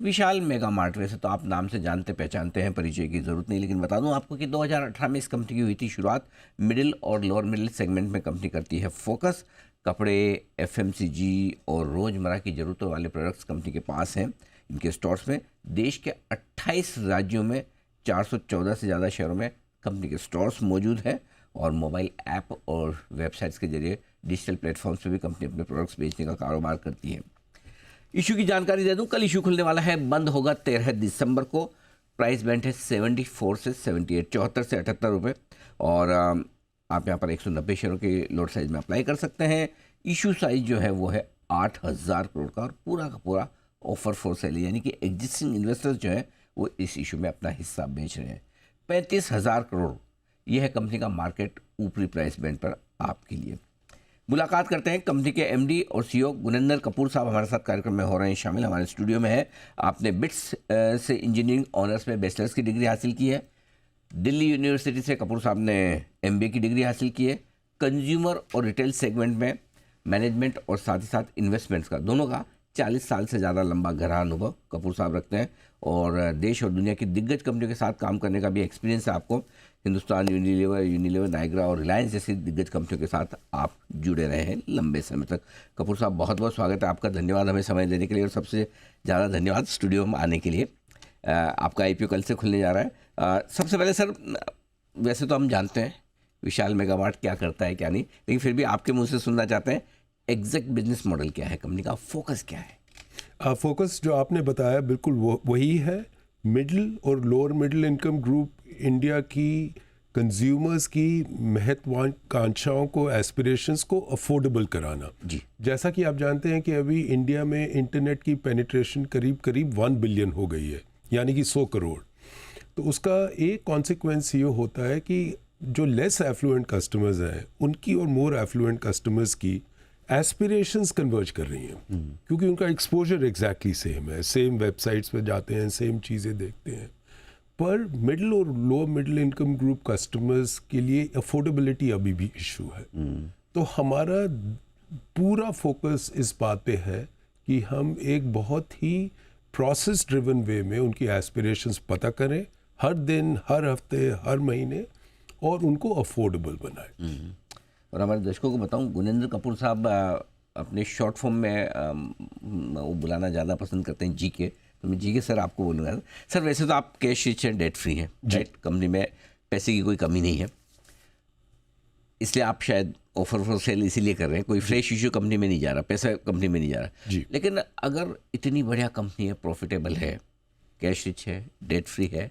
विशाल mega mart, वैसे तो आप नाम से जानते पहचानते हैं, परिचय की ज़रूरत नहीं, लेकिन बता दूं आपको कि 2018 में इस कंपनी की हुई थी शुरुआत। मिडिल और लोअर मिडिल सेगमेंट में कंपनी करती है फोकस। कपड़े, एफएमसीजी और रोज़मर्रा की ज़रूरतों वाले प्रोडक्ट्स कंपनी के पास हैं इनके स्टोर्स में। देश के 28 राज्यों में 414 से ज़्यादा शहरों में कंपनी के स्टोर्स मौजूद हैं और मोबाइल ऐप और वेबसाइट्स के जरिए डिजिटल प्लेटफॉर्म्स पर भी कंपनी अपने प्रोडक्ट्स बेचने का कारोबार करती है। इशू की जानकारी दे दूं, कल इशू खुलने वाला है, बंद होगा 13 दिसंबर को। प्राइस बैंड है 74 से 78, 74 से 78 रुपये। और आप यहां पर 190 शेयरों के लोट साइज में अप्लाई कर सकते हैं। इशू साइज जो है वो है 8,000 करोड़ का और पूरा का पूरा ऑफर फॉर सेल, यानी कि एग्जिस्टिंग इन्वेस्टर्स जो है वो इस इशू में अपना हिस्सा बेच रहे हैं। 35,000 करोड़ यह है कंपनी का मार्केट ऊपरी प्राइस बैंड पर आपके लिए। मुलाकात करते हैं कंपनी के एमडी और सीईओ गुनेंद्र कपूर साहब हमारे साथ कार्यक्रम में हो रहे हैं शामिल, हमारे स्टूडियो में है। आपने बिट्स से इंजीनियरिंग ऑनर्स में बैचलर्स की डिग्री हासिल की है। दिल्ली यूनिवर्सिटी से कपूर साहब ने एमबीए की डिग्री हासिल की है। कंज्यूमर और रिटेल सेगमेंट में मैनेजमेंट और साथ ही साथ इन्वेस्टमेंट्स का, दोनों का 40 साल से ज़्यादा लंबा गहरा अनुभव कपूर साहब रखते हैं और देश और दुनिया की दिग्गज कंपनियों के साथ काम करने का भी एक्सपीरियंस है आपको। हिंदुस्तान यूनिलीवर, नाइग्रा और रिलायंस जैसी दिग्गज कंपनियों के साथ आप जुड़े रहे हैं लंबे समय तक। कपूर साहब, बहुत बहुत स्वागत है आपका, धन्यवाद हमें समय देने के लिए और सबसे ज़्यादा धन्यवाद स्टूडियो में आने के लिए। आपका आईपीओ कल से खुलने जा रहा है। सबसे पहले सर, वैसे तो हम जानते हैं विशाल मेगा मार्ट क्या करता है क्या नहीं, लेकिन फिर भी आपके मुंह से सुनना चाहते हैं एग्जैक्ट बिजनेस मॉडल क्या है कंपनी का, फोकस क्या है? फोकस जो आपने बताया बिल्कुल वही है। मिडिल और lower middle income group India की कंज्यूमर्स की महत्वाकांक्षाओं को, एस्पिरेशंस को अफोर्डेबल कराना जी। जैसा कि आप जानते हैं कि अभी इंडिया में इंटरनेट की पेनिट्रेशन करीब 1 बिलियन हो गई है, यानी कि 100 करोड़। तो उसका एक कॉन्सिक्वेंस ये होता है कि जो लेस एफ्लुएंट कस्टमर्स हैं उनकी और मोर एफ्लुएंट कस्टमर्स की एस्पिरेशंस कन्वर्ज कर रही हैं, क्योंकि उनका एक्सपोजर एग्जैक्टली सेम है, सेम वेबसाइट्स पे जाते हैं, सेम चीज़ें देखते हैं। पर मिडिल और lower middle income group customers के लिए अफोर्डेबिलिटी अभी भी इशू है। तो हमारा पूरा फोकस इस बात पे है कि हम एक बहुत ही प्रोसेस ड्रिवन वे में उनकी एस्पिरेशंस पता करें, हर दिन, हर हफ्ते, हर महीने, और उनको अफोर्डेबल बनाएं। और हमारे दर्शकों को बताऊं, गुनेंद्र कपूर साहब अपने शॉर्ट फॉर्म में वो बुलाना ज़्यादा पसंद करते हैं जीके, तो मैं जीके सर आपको बोलूँगा। सर वैसे तो आप कैश रिच हैं, डेट फ्री हैं, राइट? कंपनी में पैसे की कोई कमी नहीं है, इसलिए आप शायद ऑफर फॉर सेल इसीलिए कर रहे हैं, कोई फ्रेश इशू कंपनी में नहीं जा रहा, पैसा कंपनी में नहीं जा रहा। लेकिन अगर इतनी बढ़िया कंपनी है, प्रॉफिटेबल है, कैश रिच है, डेट फ्री है,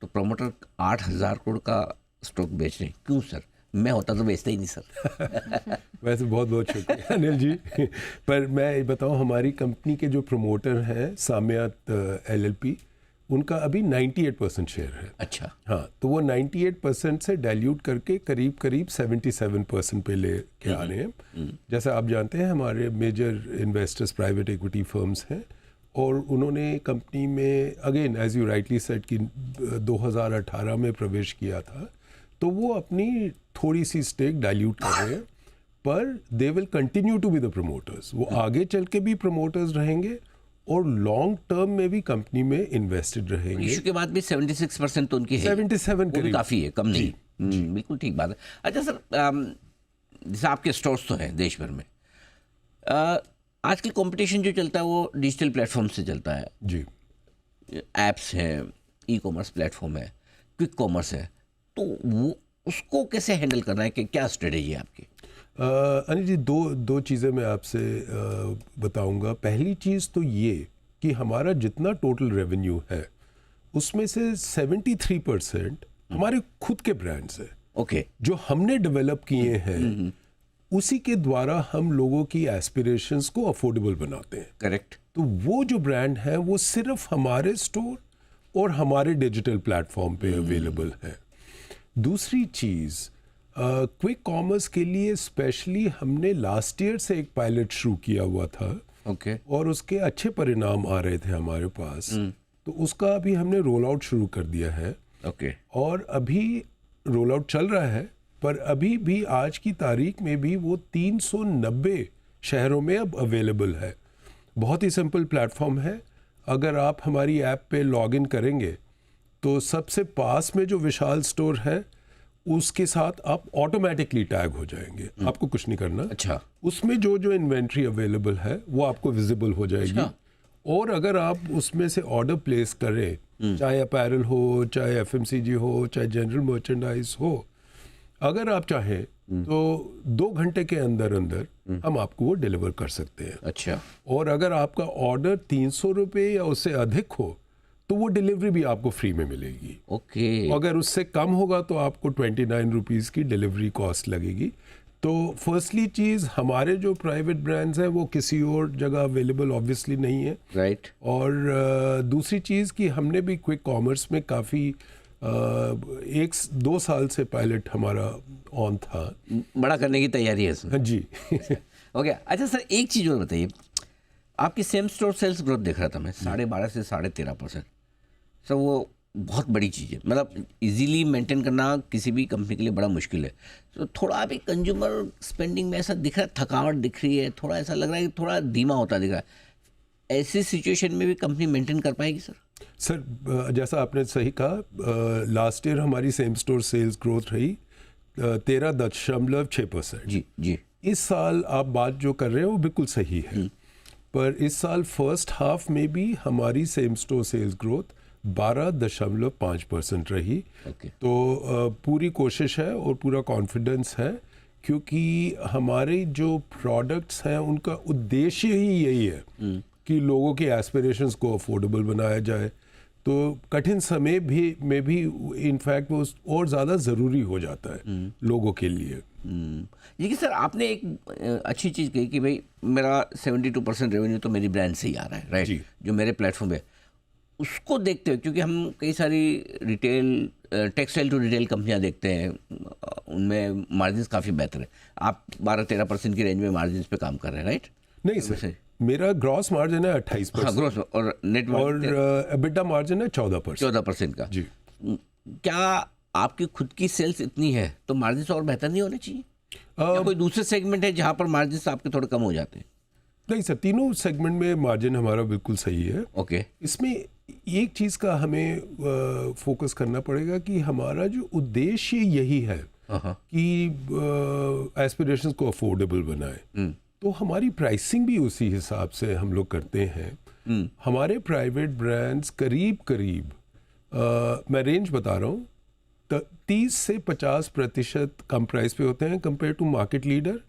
तो प्रमोटर 8,000 करोड़ का स्टॉक बेच रहे हैं, क्यों सर? मैं होता तो बेचता ही नहीं सर। वैसे बहुत बहुत शुक्रिया अनिल जी। पर मैं बताऊं, हमारी कंपनी के जो प्रमोटर हैं साम्यात LLP, उनका अभी 98% शेयर है। अच्छा। हाँ, तो वो 98% से डाइल्यूट करके करीब 77% पे ले के आ रहे हैं। जैसा आप जानते हैं हमारे major investors private equity firms हैं और उन्होंने कंपनी में again as you rightly said कि 2018 में प्रवेश किया था, तो वो अपनी थोड़ी सी स्टेक डाइल्यूट कर रहे हैं, पर they will continue to be the promoters. वो आगे चल के भी प्रमोटर्स रहेंगे और लॉन्ग टर्म में भी कंपनी में इन्वेस्टेड रहेंगे। इशू के बाद भी 76% तो उनकी है, 77 करीब काफ़ी है, कम नहीं। बिल्कुल ठीक बात है। अच्छा सर, जैसे आपके स्टोर्स तो हैं देश भर में, आजकल कंपटीशन जो चलता है वो डिजिटल प्लेटफॉर्म से चलता है जी। ऐप्स हैं, ई कॉमर्स प्लेटफॉर्म है, क्विक कॉमर्स है, तो वो उसको कैसे हैंडल करना है, कि क्या स्ट्रेटेजी है आपकी? अनिल जी, दो चीज़ें मैं आपसे बताऊंगा। पहली चीज़ तो ये कि हमारा जितना टोटल रेवेन्यू है उसमें से 73% हमारे खुद के ब्रांड्स हैं। ओके। जो हमने डेवलप किए हैं उसी के द्वारा हम लोगों की एस्पिरेशंस को अफोर्डेबल बनाते हैं। करेक्ट। तो वो जो ब्रांड है वो सिर्फ हमारे स्टोर और हमारे डिजिटल प्लेटफॉर्म पे अवेलेबल है। दूसरी चीज़, क्विक कॉमर्स के लिए स्पेशली हमने लास्ट ईयर से एक पायलट शुरू किया हुआ था। ओके। और उसके अच्छे परिणाम आ रहे थे हमारे पास, तो उसका अभी हमने रोल आउट शुरू कर दिया है। ओके। और अभी रोल आउट चल रहा है, पर अभी भी आज की तारीख में भी वो 390 शहरों में अब अवेलेबल है। बहुत ही सिंपल प्लेटफॉर्म है। अगर आप हमारी ऐप पे लॉगिन करेंगे तो सबसे पास में जो विशाल स्टोर है उसके साथ आप ऑटोमेटिकली टैग हो जाएंगे, आपको कुछ नहीं करना। अच्छा। उसमें जो जो इन्वेंट्री अवेलेबल है वो आपको विजिबल हो जाएगी। अच्छा। और अगर आप उसमें से ऑर्डर प्लेस करें, चाहे अपैरल हो, चाहे एफएमसीजी हो, चाहे जनरल मर्चेंडाइज हो, अगर आप चाहें तो 2 घंटे के अंदर अंदर हम आपको वो डिलीवर कर सकते हैं। अच्छा। और अगर आपका ऑर्डर 300 रुपये या उससे अधिक हो तो वो डिलीवरी भी आपको फ्री में मिलेगी। ओके। अगर उससे कम होगा तो आपको 29 रुपीज़ की डिलीवरी कॉस्ट लगेगी। तो फर्स्टली चीज़, हमारे जो प्राइवेट ब्रांड्स हैं वो किसी और जगह अवेलेबल ऑब्वियसली नहीं है। राइट। और दूसरी चीज़ कि हमने भी क्विक कॉमर्स में काफ़ी 1-2 साल से पायलट हमारा ऑन था। बड़ा करने की तैयारी है इसमें। हाँ जी। ओके। अच्छा सर, एक चीज़ और बताइए, आपकी सेम स्टोर सेल्स ग्रोथ देख रहा था मैं 12.5 से 13.5%। सर वो बहुत बड़ी चीज़ है, मतलब इजीली मेंटेन करना किसी भी कंपनी के लिए बड़ा मुश्किल है। तो थोड़ा अभी कंज्यूमर स्पेंडिंग में ऐसा दिख रहा है, थकावट दिख रही है, थोड़ा ऐसा लग रहा है कि थोड़ा धीमा होता दिख रहा है। ऐसी सिचुएशन में भी कंपनी मेंटेन कर पाएगी सर? सर जैसा आपने सही कहा, लास्ट ईयर हमारी सेम स्टोर सेल्स ग्रोथ रही 13.6%। जी जी। इस साल आप बात जो कर रहे हो वो बिल्कुल सही है, पर इस साल फर्स्ट हाफ में भी हमारी सेम स्टोर सेल्स ग्रोथ 12.5% रही। ओके। तो पूरी कोशिश है और पूरा कॉन्फिडेंस है, क्योंकि हमारे जो प्रोडक्ट्स हैं उनका उद्देश्य ही यही है कि लोगों के एस्पिरेशंस को अफोर्डेबल बनाया जाए। तो कठिन समय में भी इनफैक्ट वो और ज़्यादा ज़रूरी हो जाता है लोगों के लिए। लेकिन सर आपने एक अच्छी चीज़ कही कि भाई मेरा 72% रेवेन्यू तो मेरी ब्रांड से ही आ रहा है, राइट, जो मेरे प्लेटफॉर्म पे। उसको देखते हुए, क्योंकि हम कई सारी रिटेल टेक्सटाइल टू रिटेल कंपनियां देखते हैं, उनमें मार्जिन काफ़ी बेहतर है। आप 12-13% की रेंज में मार्जिन पे काम कर रहे हैं, राइट? नहीं सर, मेरा ग्रॉस मार्जिन है 28%। हाँ, ग्रॉस और नेट और एबिटा मार्जिन है 14%। 14% का। जी। क्या आपकी खुद की सेल्स इतनी है तो मार्जिन और बेहतर नहीं होने चाहिए? या कोई दूसरे सेगमेंट है जहाँ पर मार्जिन आपके थोड़े कम हो जाते हैं? नहीं सर, तीनों सेगमेंट में मार्जिन हमारा बिल्कुल सही है। ओके। इसमें एक चीज़ का हमें फोकस करना पड़ेगा कि हमारा जो उद्देश्य यही है कि एस्पिरेशंस को अफोर्डेबल बनाए, तो हमारी प्राइसिंग भी उसी हिसाब से हम लोग करते हैं। हमारे प्राइवेट ब्रांड्स करीब मैं रेंज बता रहा हूँ, 30 से 50% कम प्राइस पे होते हैं compare to market leader.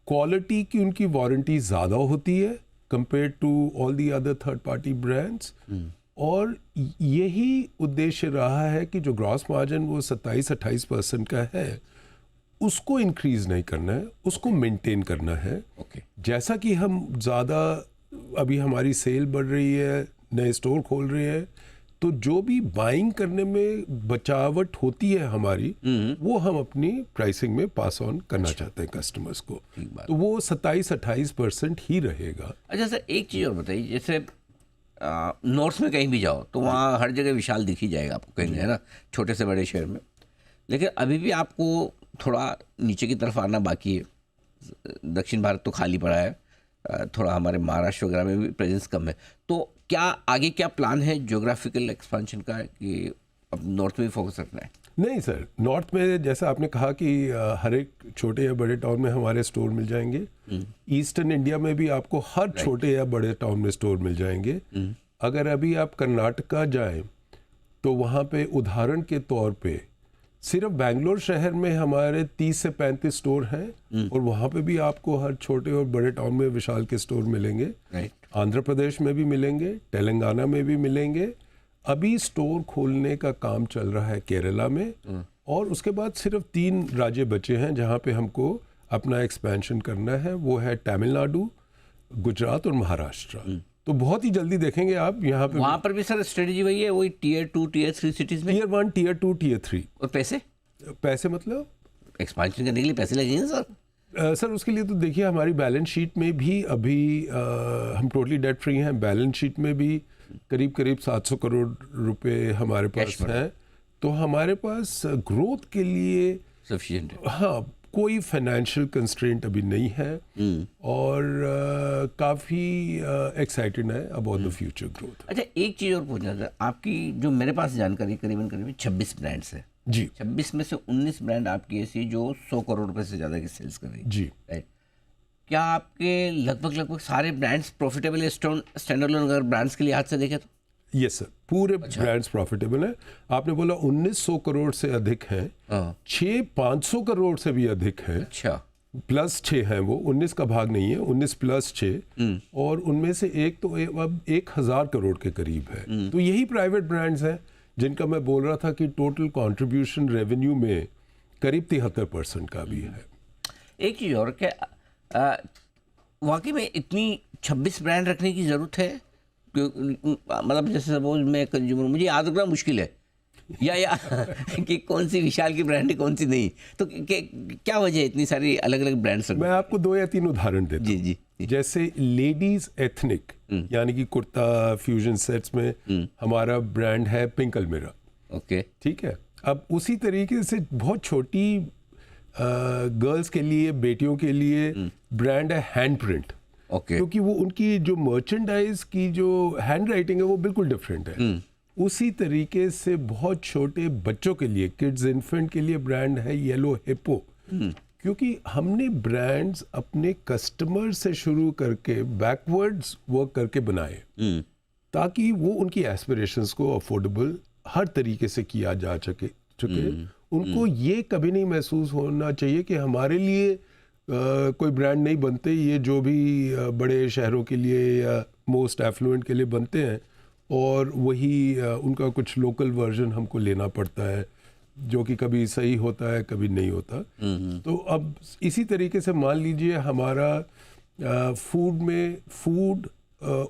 Quality की उनकी वारंटी ज़्यादा होती है compare to all the other third party brands. और यही उद्देश्य रहा है कि जो ग्रॉस मार्जिन वो 27-28% का है, उसको इंक्रीज नहीं करना है, उसको मेंटेन करना है। जैसा कि हम ज़्यादा, अभी हमारी सेल बढ़ रही है, नए स्टोर खोल रहे हैं, तो जो भी बाइंग करने में बचावट होती है हमारी, वो हम अपनी प्राइसिंग में पास ऑन करना चाहते हैं कस्टमर्स को। तो वो 27-28% ही रहेगा। अच्छा सर, एक चीज़ और बताइए, जैसे नॉर्थ में कहीं भी जाओ तो वहाँ हर जगह विशाल दिख ही जाएगा आपको कहीं, है ना, छोटे से बड़े शहर में। लेकिन अभी भी आपको थोड़ा नीचे की तरफ आना बाकी है। दक्षिण भारत तो खाली पड़ा है, थोड़ा हमारे महाराष्ट्र वगैरह में भी प्रेजेंस कम है। तो क्या आगे क्या प्लान है ज्योग्राफिकल एक्सपेंशन का, कि अब नॉर्थ में भी फोकस रखना है? नहीं सर, नॉर्थ में जैसा आपने कहा कि हर एक छोटे या बड़े टाउन में हमारे स्टोर मिल जाएंगे। ईस्टर्न इंडिया में भी आपको हर छोटे या बड़े टाउन में स्टोर मिल जाएंगे। अगर अभी आप कर्नाटका जाएं तो वहाँ पे उदाहरण के तौर पे सिर्फ बेंगलोर शहर में हमारे 30 से 35 स्टोर हैं, और वहाँ पे भी आपको हर छोटे और बड़े टाउन में विशाल के स्टोर मिलेंगे। आंध्र प्रदेश में भी मिलेंगे, तेलंगाना में भी मिलेंगे। अभी स्टोर खोलने का काम चल रहा है केरला में, और उसके बाद सिर्फ 3 राज्य बचे हैं जहाँ पे हमको अपना एक्सपेंशन करना है। वो है तमिलनाडु, गुजरात और महाराष्ट्र। तो बहुत ही जल्दी देखेंगे आप यहाँ पे। वहाँ पर भी सर स्ट्रेटजी वही है, वही Tier 2 Tier 3 सिटीज में? Tier 1 Tier 2 Tier 3। और पैसे मतलब एक्सपेंशन करने के लिए पैसे लगेंगे सर? सर उसके लिए तो देखिए, हमारी बैलेंस शीट में भी अभी हम टोटली डेट फ्री हैं। बैलेंस शीट में भी करीब 700 करोड़ रुपए हमारे पास हैं। तो हमारे पास ग्रोथ के लिए सफिशिएंट है। हाँ, कोई फाइनेंशियल कंस्ट्रेंट अभी नहीं है और काफ़ी एक्साइटेड है अबाउट द फ्यूचर ग्रोथ। अच्छा, एक चीज़ और पूछना था, आपकी जो मेरे पास जानकारी करीबन 26 ब्रांड्स है जी 26 में से 19 ब्रांड आपकी ऐसी जो 100 करोड़ रुपए से ज़्यादा की सेल्स कर रही है, जी। राइट? क्या आपके लगभग सारे ब्रांड्स प्रॉफिटेबल है स्टैंड अलोन अगर ब्रांड्स के लिहाज से देखें तो? यस सर, पूरे ब्रांड्स प्रॉफिटेबल हैं। आपने बोला 1900 करोड़ से अधिक हैं, हाँ। 500 करोड़ से भी अधिक हैं, अच्छा, प्लस 6 हैं, वो 19 का भाग नहीं है, 19 प्लस 6 और उनमें से एक तो अब 1000 करोड़ के करीब है। तो यही प्राइवेट ब्रांड्स हैं जिनका मैं बोल रहा था कि टोटल कंट्रीब्यूशन रेवेन्यू में करीब 73% का भी है। एक चीज़ और, क्या वाकई में इतनी 26 ब्रांड रखने की ज़रूरत है? मतलब जैसे सपोज मैं कंज्यूमर, मुझे याद रखना मुश्किल है या कि कौन सी विशाल की ब्रांड है कौन सी नहीं, तो क्या वजह है इतनी सारी अलग अलग ब्रांड्स? मैं आपको 2 या 3 उदाहरण देता हूँ। जी। जैसे लेडीज एथनिक यानी कि कुर्ता फ्यूजन सेट्स में हमारा ब्रांड है पिंक अलमीरा। ओके, ठीक है। अब उसी तरीके से बहुत छोटी गर्ल्स के लिए, बेटियों के लिए ब्रांड है हैंड प्रिंट। ओके, क्योंकि वो उनकी जो मर्चेंडाइज की जो हैंड राइटिंग है वो बिल्कुल डिफरेंट है। उसी तरीके से बहुत छोटे बच्चों के लिए, किड्स इन्फेंट के लिए ब्रांड है येलो हिप्पो। क्योंकि हमने ब्रांड्स अपने कस्टमर से शुरू करके बैकवर्ड्स वर्क करके बनाए ताकि वो उनकी एस्पिरेशंस को अफोर्डेबल हर तरीके से किया जा चुके उनको ये कभी नहीं महसूस होना चाहिए कि हमारे लिए कोई ब्रांड नहीं बनते, ये जो भी बड़े शहरों के लिए या मोस्ट एफ्लुएंट के लिए बनते हैं और वही उनका कुछ लोकल वर्जन हमको लेना पड़ता है जो कि कभी सही होता है कभी नहीं होता। तो अब इसी तरीके से मान लीजिए हमारा फूड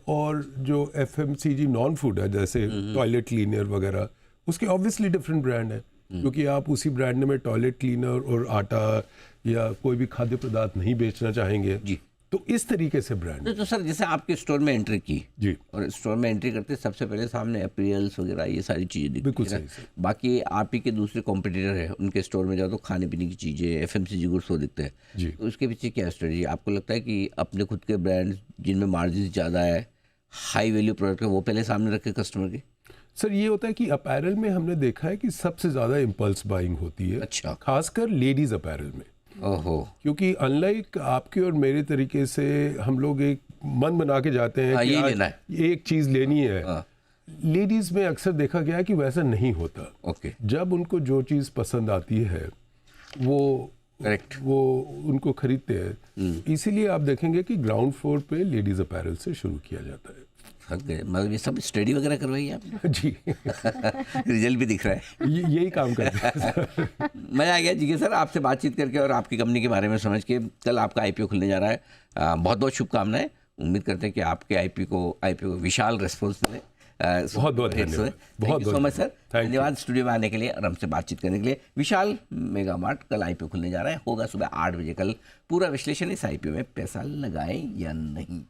और जो FMCG नॉन फूड है जैसे टॉयलेट क्लीनर वगैरह, उसके ऑब्वियसली डिफरेंट ब्रांड है क्योंकि आप उसी ब्रांड में टॉयलेट क्लीनर और आटा या कोई भी खाद्य पदार्थ नहीं बेचना चाहेंगे जी। तो इस तरीके से ब्रांड। तो सर, जैसे आपके स्टोर में एंट्री की जी, और स्टोर में एंट्री करते सबसे पहले सामने अपीयर्स वगैरह ये सारी चीज़ें दिखती बिल्कुल है सही ना? सही। बाकी आप ही के दूसरे कॉम्पिटिटर है, उनके स्टोर में जाओ तो खाने पीने की चीज़ें, FMCG गुड्स वो दिखते हैं जी। तो उसके पीछे क्या स्ट्रेटजी आपको लगता है कि अपने खुद के ब्रांड जिनमें मार्जिन ज़्यादा है, हाई वैल्यू प्रोडक्ट है, वो पहले सामने रखे कस्टमर के? सर ये होता है कि अपैरल में हमने देखा है कि सबसे ज़्यादा इम्पल्स बाइंग होती है। अच्छा, खासकर लेडीज़ अपैरल में। ओहो, क्योंकि अनलाइक आपके और मेरे तरीके से हम लोग एक मन बना के जाते हैं हाँ, कि यही आज लेना है। एक चीज़ लेनी है। हाँ, लेडीज़ में अक्सर देखा गया है कि वैसा नहीं होता। ओके, जब उनको जो चीज़ पसंद आती है वो करेक्ट। वो उनको खरीदते हैं। इसीलिए आप देखेंगे कि ग्राउंड फ्लोर पे लेडीज़ अपैरल से शुरू किया जाता है। मतलब ये सब स्टडी वगैरह करवाई है आपने? जी रिजल्ट भी दिख रहा है। यही काम करते हैं सर। मज़ा आ गया जी सर आपसे बातचीत करके और आपकी कंपनी के बारे में समझ के। कल आपका IPO खुलने जा रहा है, बहुत बहुत शुभकामनाएं। उम्मीद करते हैं कि आपके IPO को विशाल रेस्पॉन्स मिले। बहुत बहुत धन्यवाद, बहुत so much sir, Thank you. धन्यवाद स्टूडियो में आने के लिए और हमसे बातचीत करने के लिए। विशाल मेगा मार्ट कल IPO खुलने जा रहा है, होगा सुबह 8 बजे। कल पूरा विश्लेषण इस IPO में पैसा लगाएं या नहीं।